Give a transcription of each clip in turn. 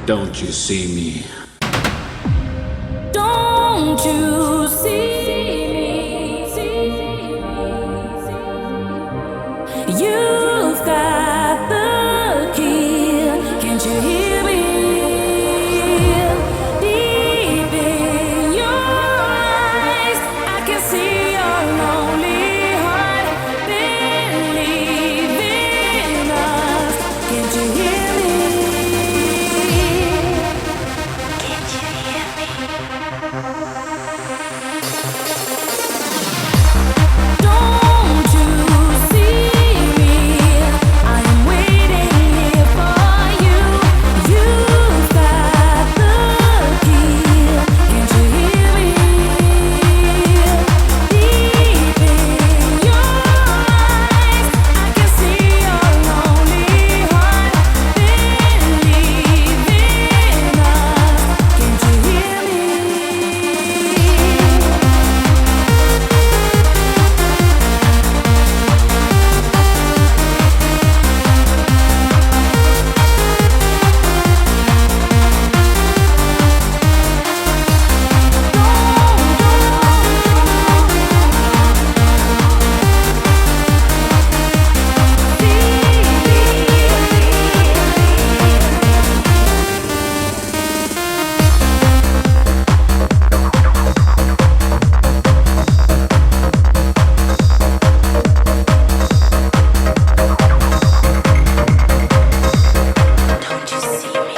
Don't you see me? Don't you see me? You've got the key. Can't you hear me? Deep in your eyes, I can see your lonely heart. Believe in us. Can't you hear me? Can't you hear me? Don't you see me? I'm waiting here for you. You've got the key. Can't you hear me? Deep in your eyes, I can see your lonely heart. Believe in us. Can't you hear me? Don't you see me?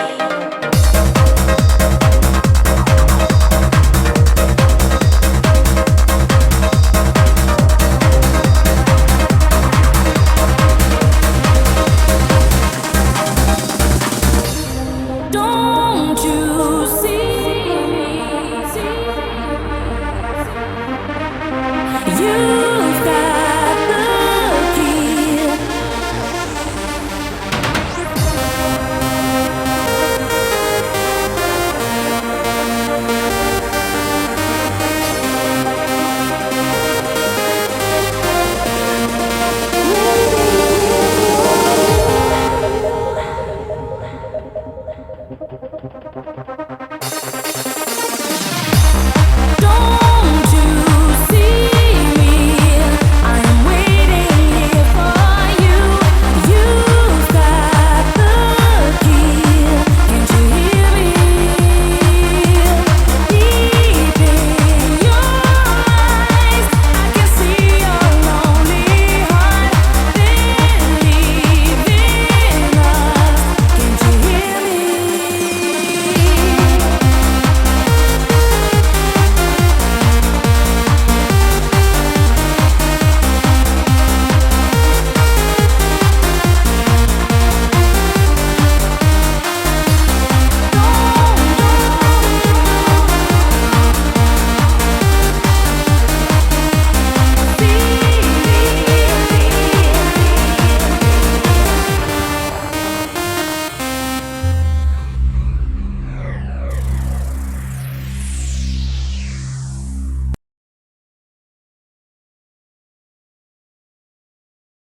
Don't you